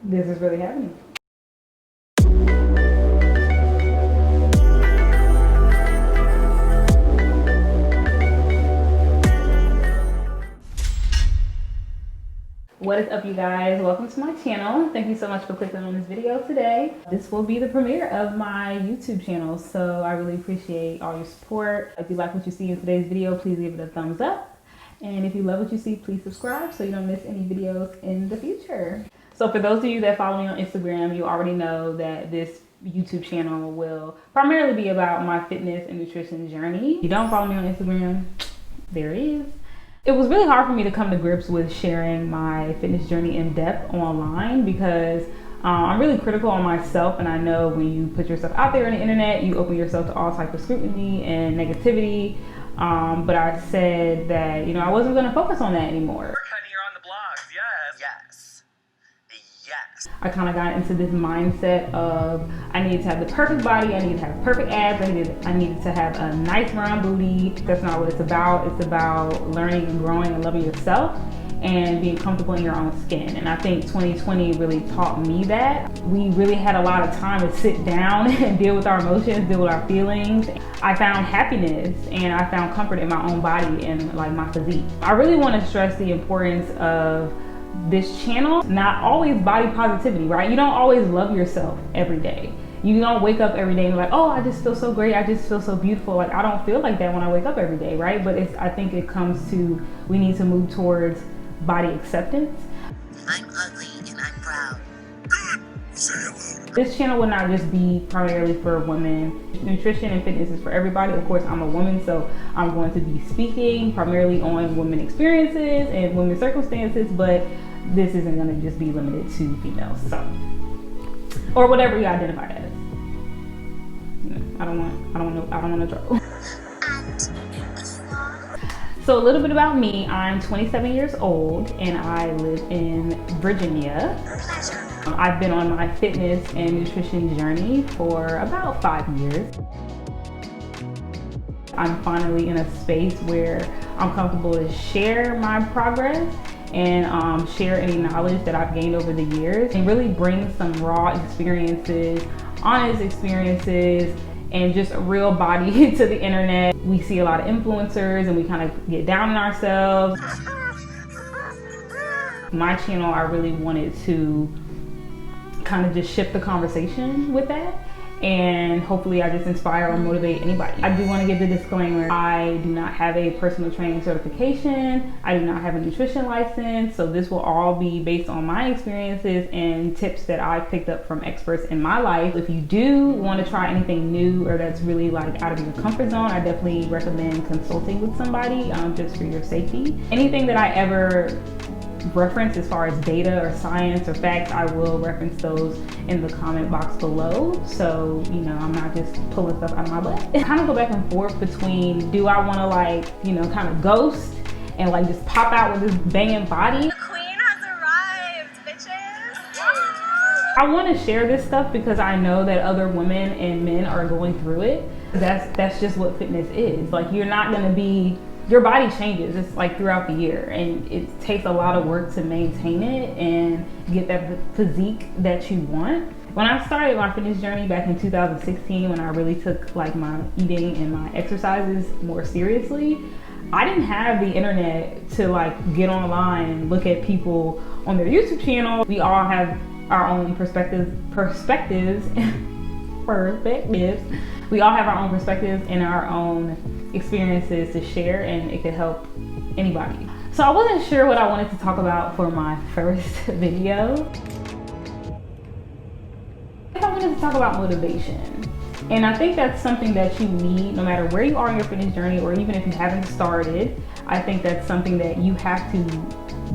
this is really happening. What is up, you guys? Welcome to my channel. Thank you so much for clicking on this video today. This will be the premiere of my YouTube channel, so I really appreciate all your support. If you like what you see in today's video, please give it a thumbs up. And if you love what you see, please subscribe so you don't miss any videos in the future. So for those of you that follow me on Instagram, you already know that this YouTube channel will primarily be about my fitness and nutrition journey. If you don't follow me on Instagram, there it is. It was really hard for me to come to grips with sharing my fitness journey in depth online because I'm really critical on myself, and I know when you put yourself out there on the internet, you open yourself to all types of scrutiny and negativity. But I said that, you know, I wasn't going to focus on that anymore. You're on the blogs, yes. Yes. I kind of got into this mindset of I needed to have the perfect body, I needed to have perfect abs, I needed to have a nice round booty. That's not what it's about. It's about learning and growing and loving yourself and being comfortable in your own skin. And I think 2020 really taught me that. We really had a lot of time to sit down and deal with our emotions, deal with our feelings. I found happiness and I found comfort in my own body and like my physique. I really want to stress the importance of this channel, not always body positivity, right? You don't always love yourself every day. You don't wake up every day and be like, oh, I just feel so great, I just feel so beautiful. Like, I don't feel like that when I wake up every day, right? But I think it comes to, we need to move towards body acceptance. I'm ugly and I'm proud. This channel will not just be primarily for women. Nutrition and fitness is for everybody. Of course, I'm a woman, so I'm going to be speaking primarily on women experiences and women's circumstances, but this isn't going to just be limited to females, so, or whatever you identify as. You know, I don't want to trouble. So a little bit about me. I'm 27 years old and I live in Virginia. I've been on my fitness and nutrition journey for about 5 years. I'm finally in a space where I'm comfortable to share my progress and share any knowledge that I've gained over the years and really bring some raw experiences, honest experiences, and just a real body to the internet. We see a lot of influencers and we kind of get down on ourselves. My channel, I really wanted to kind of just shift the conversation with that, and hopefully I just inspire or motivate anybody. I do want to give the disclaimer, I do not have a personal training certification, I do not have a nutrition license, so this will all be based on my experiences and tips that I've picked up from experts in my life. If you do want to try anything new or that's really like out of your comfort zone, I definitely recommend consulting with somebody just for your safety. Anything that I ever reference as far as data or science or facts, I will reference those in the comment box below, so you know I'm not just pulling stuff out of my butt. I kind of go back and forth between, do I want to like, you know, kind of ghost and like just pop out with this banging body? The queen has arrived, bitches! I want to share this stuff because I know that other women and men are going through it. That's just what fitness is. Like, you're not going to be, your body changes. It's like throughout the year, and it takes a lot of work to maintain it and get that physique that you want. When I started my fitness journey back in 2016, when I really took like my eating and my exercises more seriously, I didn't have the internet to like get online and look at people on their YouTube channel. We all have our own perspectives. We all have our own perspectives and our own experiences to share, and it could help anybody. So I wasn't sure what I wanted to talk about for my first video. I wanted to talk about motivation. And I think that's something that you need no matter where you are in your fitness journey, or even if you haven't started. I think that's something that you have to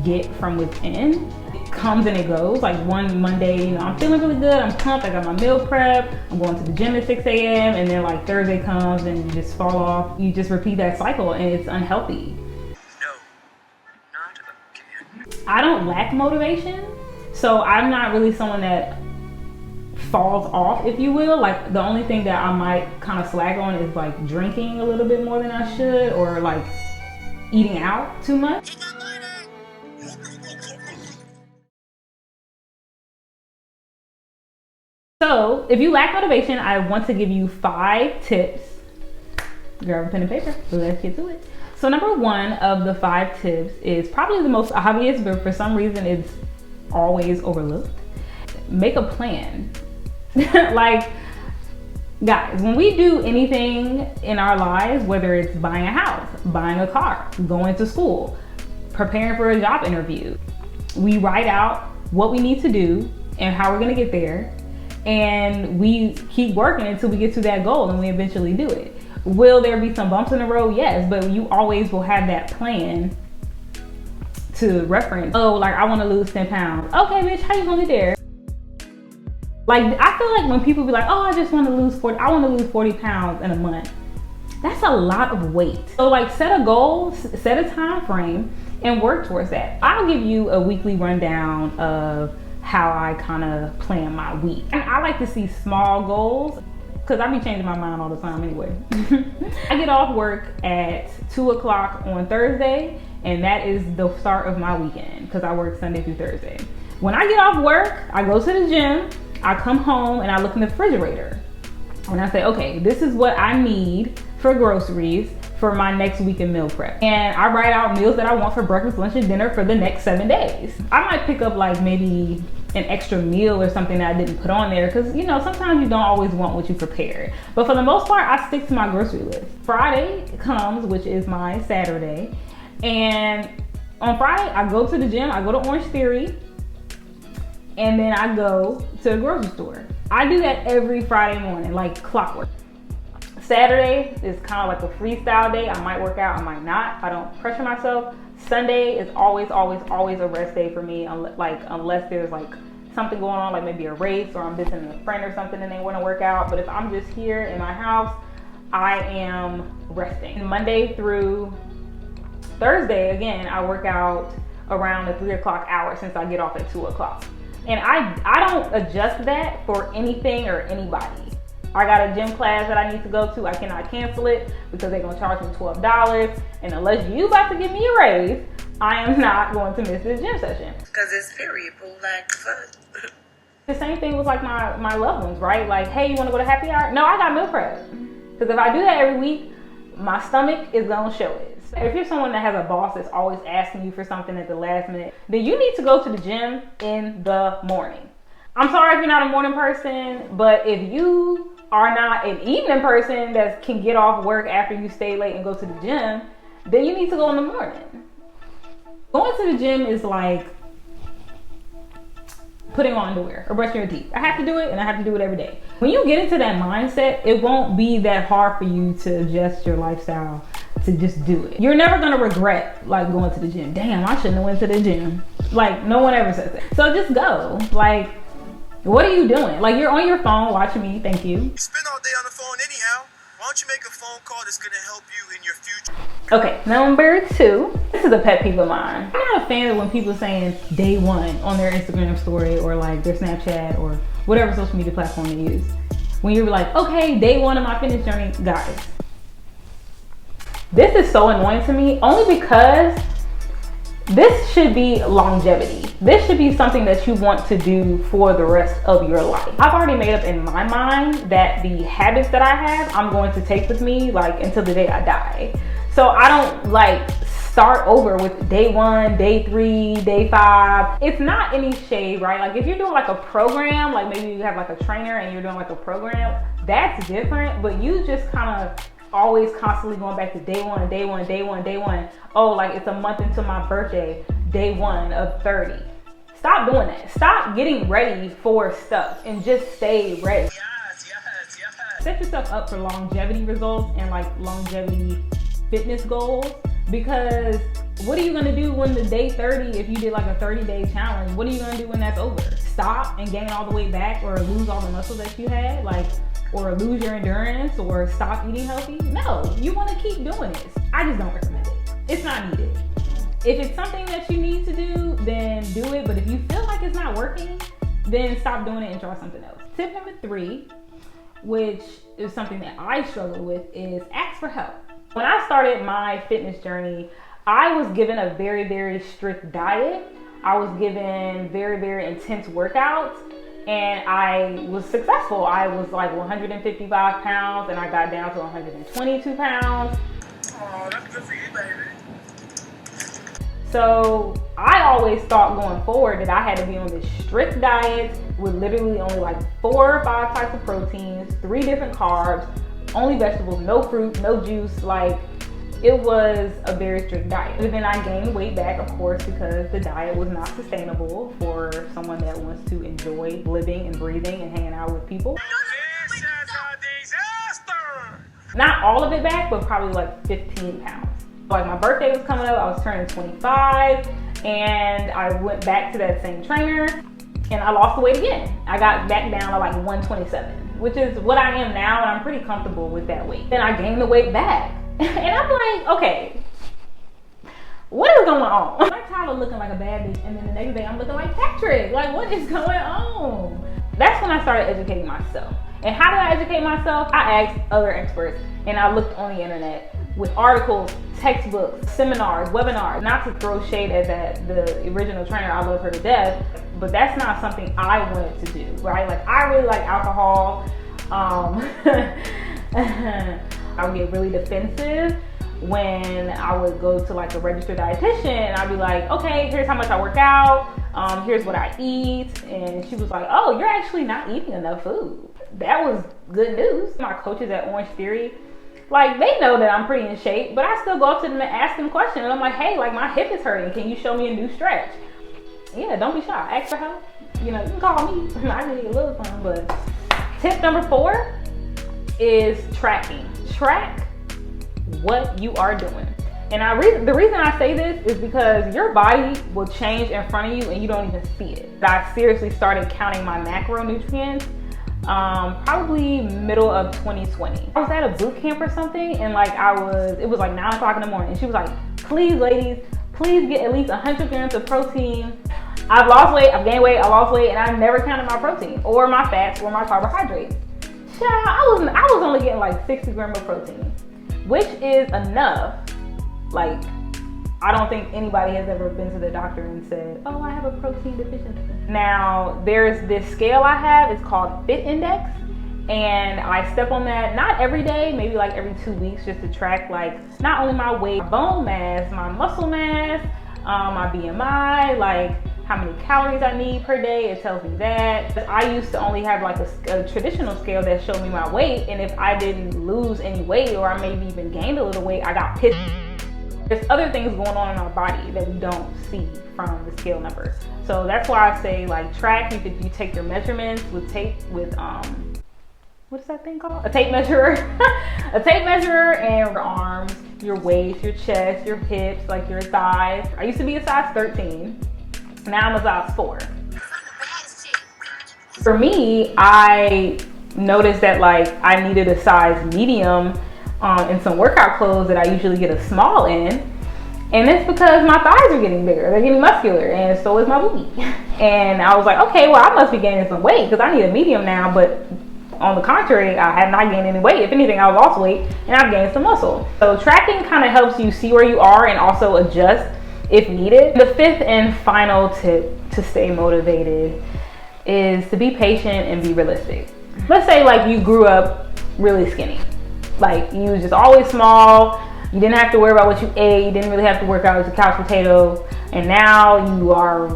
get from within. It comes and it goes. Like one Monday, you know, I'm feeling really good, I'm pumped, I got my meal prep, I'm going to the gym at 6 a.m. and then like Thursday comes and you just fall off. You just repeat that cycle and it's unhealthy. No, not again. I don't lack motivation, so I'm not really someone that falls off, if you will. Like the only thing that I might kind of slag on is like drinking a little bit more than I should, or like eating out too much. So if you lack motivation, I want to give you 5 tips. Grab a pen and paper, so let's get to it. So number 1 of the 5 tips is probably the most obvious, but for some reason it's always overlooked. Make a plan. Like, guys, when we do anything in our lives, whether it's buying a house, buying a car, going to school, preparing for a job interview, we write out what we need to do and how we're gonna get there, and we keep working until we get to that goal and we eventually do it. Will there be some bumps in the road? Yes, but you always will have that plan to reference. Oh, like I wanna lose 10 pounds. Okay, bitch, how you gonna get there? Like, I feel like when people be like, oh, I just wanna lose 40 pounds in a month. That's a lot of weight. So like, set a goal, set a time frame, and work towards that. I'll give you a weekly rundown of how I kind of plan my week. And I like to see small goals, because I be changing my mind all the time anyway. I get off work at 2 o'clock on Thursday, and that is the start of my weekend, because I work Sunday through Thursday. When I get off work, I go to the gym, I come home, and I look in the refrigerator. And I say, okay, this is what I need for groceries for my next weekend meal prep. And I write out meals that I want for breakfast, lunch, and dinner for the next 7 days. I might pick up like maybe an extra meal or something that I didn't put on there, because you know, sometimes you don't always want what you prepared. But for the most part, I stick to my grocery list. Friday comes, which is my Saturday. And on Friday, I go to the gym, I go to Orange Theory, and then I go to the grocery store. I do that every Friday morning, like clockwork. Saturday is kind of like a freestyle day. I might work out, I might not. I don't pressure myself. Sunday is always a rest day for me, unless there's like something going on, like maybe a race or I'm visiting a friend or something and they want to work out. But if I'm just here in my house, I am resting. Monday through Thursday, again, I work out around the 3 o'clock hour, since I get off at 2 o'clock. And I don't adjust that for anything or anybody. I got a gym class that I need to go to. I cannot cancel it because they're gonna charge me $12. And unless you about to give me a raise, I am not going to miss this gym session. Because it's period, boo, like fun. The same thing with like my loved ones, right? Like, hey, you wanna go to happy hour? No, I got meal prep. Because if I do that every week, my stomach is gonna show it. So if you're someone that has a boss that's always asking you for something at the last minute, then you need to go to the gym in the morning. I'm sorry if you're not a morning person, but if you are not an evening person that can get off work after you stay late and go to the gym, then you need to go in the morning. Going to the gym is like putting on underwear or brushing your teeth. I have to do it, and I have to do it every day. When you get into that mindset, it won't be that hard for you to adjust your lifestyle to just do it. You're never gonna regret like going to the gym. Damn, I shouldn't have went to the gym. Like, no one ever says that. So just go. Like, what are you doing? Like, you're on your phone watching me, thank you. You spend all day on the phone anyhow. Why don't you make a phone call that's gonna help you in your future? Okay, number 2. This is a pet peeve of mine. I'm not a fan of when people saying day 1 on their Instagram story or like their Snapchat or whatever social media platform they use. When you're like, okay, day 1 of my fitness journey, guys. This is so annoying to me, only because this should be longevity. This should be something that you want to do for the rest of your life. I've already made up in my mind that the habits that I have, I'm going to take with me like until the day I die. So I don't like start over with day 1, day 3, day 5. It's not any shade, right? Like if you're doing like a program, like maybe you have like a trainer and you're doing like a program, that's different. But you just kind of always constantly going back to day 1, day 1, day 1, day 1. Oh, like it's a month into my birthday, day 1 of 30. Stop doing that. Stop getting ready for stuff and just stay ready. Yes. Set yourself up for longevity results and like longevity fitness goals, because what are you gonna do when the day 30, if you did like a 30-day challenge, what are you gonna do when that's over? Stop and gain all the way back, or lose all the muscle that you had, like, or lose your endurance, or stop eating healthy? No, you want to keep doing this. I just don't recommend it. It's not needed. If it's something that you need to do, then do it. But if you feel like it's not working, then stop doing it and try something else. Tip number 3, which is something that I struggle with, is ask for help. When I started my fitness journey, I was given a very, very strict diet. I was given very, very intense workouts. And I was successful. I was like 155 pounds and I got down to 122 pounds. Oh, that's good for you, baby. So I always thought going forward that I had to be on this strict diet with literally only like 4 or 5 types of proteins, 3 different carbs, only vegetables, no fruit, no juice. Like, it was a very strict diet. But then I gained weight back, of course, because the diet was not sustainable for someone that wants to enjoy living and breathing and hanging out with people. This is a disaster. Not all of it back, but probably like 15 pounds. Like, my birthday was coming up, I was turning 25, and I went back to that same trainer and I lost the weight again. I got back down to like 127, which is what I am now, and I'm pretty comfortable with that weight. Then I gained the weight back. And I'm like, okay, what is going on? I'm tired of looking like a bad bitch, and then the next day I'm looking like Patrick. Like, what is going on? That's when I started educating myself. And how did I educate myself? I asked other experts, and I looked on the internet with articles, textbooks, seminars, webinars. Not to throw shade at the original trainer, I love her to death, but that's not something I wanted to do, right? Like, I really like alcohol. I would get really defensive when I would go to like a registered dietitian, and I'd be like, okay, here's how much I work out, here's what I eat, and she was like, oh, you're actually not eating enough food. That was good news. My coaches at Orange Theory, like, they know that I'm pretty in shape, but I still go up to them and ask them questions, and I'm like, hey, like, my hip is hurting, can you show me a new stretch? Yeah, don't be shy, ask for help. You know, you can call me. I need a little something. But tip number 4 is tracking. Track what you are doing. And the reason I say this is because your body will change in front of you and you don't even see it. I seriously started counting my macronutrients probably middle of 2020. I was at a boot camp or something, and like it was like 9 o'clock in the morning, and she was like, please ladies, please get at least 100 grams of protein. I've lost weight, I've gained weight, I lost weight, and I've never counted my protein or my fats or my carbohydrates. Child, I was only getting like 60 grams of protein, which is enough. Like, I don't think anybody has ever been to the doctor and said, oh, I have a protein deficiency. Now, there's this scale I have, it's called Fit Index, and I step on that not every day, maybe like every 2 weeks, just to track like not only my weight, my bone mass, my muscle mass, my BMI, like how many calories I need per day. It tells me that. I used to only have like a traditional scale that showed me my weight, and if I didn't lose any weight, or I maybe even gained a little weight, I got pissed. There's other things going on in our body that we don't see from the scale number. So that's why I say, like, track. You take your measurements with tape, with what is that thing called? A tape measurer. A tape measurer, and your arms, your waist, your chest, your hips, like your thighs. I used to be a size 13. Now I'm a size 4. For me, I noticed that like I needed a size medium in some workout clothes that I usually get a small in. And it's because my thighs are getting bigger, they're getting muscular, and so is my booty. And I was like, okay, well, I must be gaining some weight because I need a medium now, but on the contrary, I have not gained any weight. If anything, I've lost weight and I've gained some muscle. So tracking kind of helps you see where you are and also adjust if needed. The 5th and final tip to stay motivated is to be patient and be realistic. Let's say like you grew up really skinny. Like, you was just always small, you didn't have to worry about what you ate, you didn't really have to work out as a couch potato, and now you are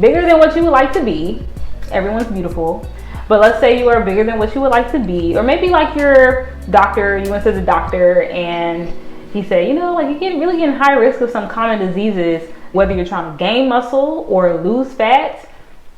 bigger than what you would like to be. Everyone's beautiful. But let's say you are bigger than what you would like to be, or maybe like your doctor, you went to the doctor and he said, you know, like, you really get in high risk of some common diseases, whether you're trying to gain muscle or lose fat.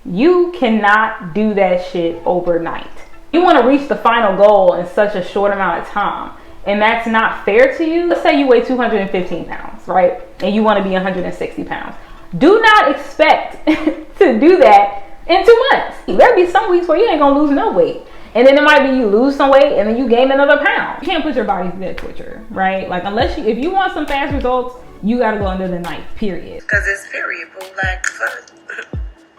You cannot do that shit overnight. You want to reach the final goal in such a short amount of time, and that's not fair to you. Let's say you weigh 215 pounds, right? And you want to be 160 pounds. Do not expect to do that in 2 months. There'll be some weeks where you ain't gonna lose no weight. And then it might be you lose some weight and then you gain another pound. You can't put your body through that torture, right? Like, if you want some fast results, you gotta go under the knife, period. Cause it's period, boo, like,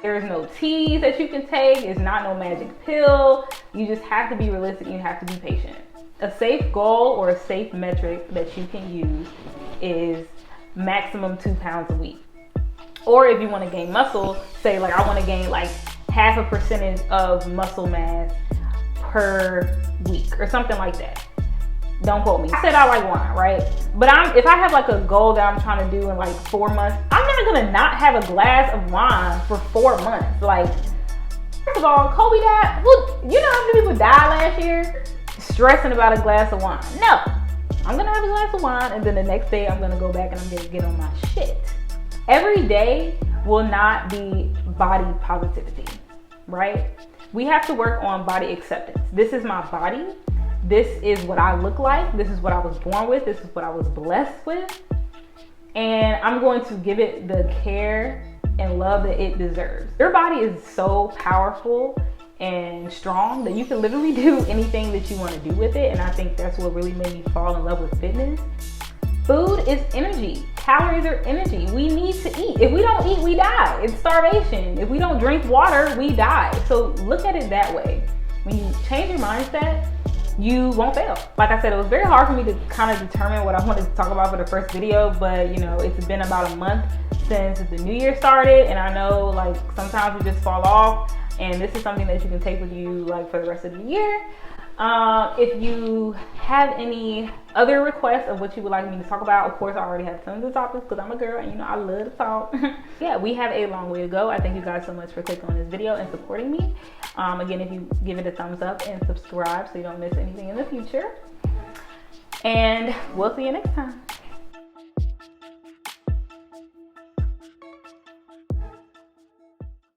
There's no teas that you can take. It's not no magic pill. You just have to be realistic and you have to be patient. A safe goal or a safe metric that you can use is maximum 2 pounds a week. Or if you want to gain muscle, say like I want to gain like 0.5 half a percentage of muscle mass per week or something like that. Don't quote me. I said I like wine, right? But if I have like a goal that I'm trying to do in like 4 months, I'm not gonna not have a glass of wine for 4 months. Like, first of all, Kobe died. Well, you know how many people died last year? Stressing about a glass of wine. No, I'm gonna have a glass of wine, and then the next day I'm gonna go back and I'm gonna get on my shit. Every day will not be body positivity, right? We have to work on body acceptance. This is my body. This is what I look like. This is what I was born with. This is what I was blessed with. And I'm going to give it the care and love that it deserves. Your body is so powerful and strong that you can literally do anything that you want to do with it. And I think that's what really made me fall in love with fitness. Food is energy. Calories are energy. We need to eat. If we don't eat, we die. It's starvation. If we don't drink water, we die. So look at it that way. When you change your mindset, you won't fail. Like I said, it was very hard for me to kind of determine what I wanted to talk about for the first video, but you know, it's been about a month since the new year started, and I know like sometimes we just fall off, and this is something that you can take with you like for the rest of the year. If you have any other requests of what you would like me to talk about, of course I already have tons of topics because I'm a girl and you know I love to talk. Yeah, we have a long way to go. I thank you guys so much for clicking on this video and supporting me. Again, if you give it a thumbs up and subscribe so you don't miss anything in the future. And we'll see you next time.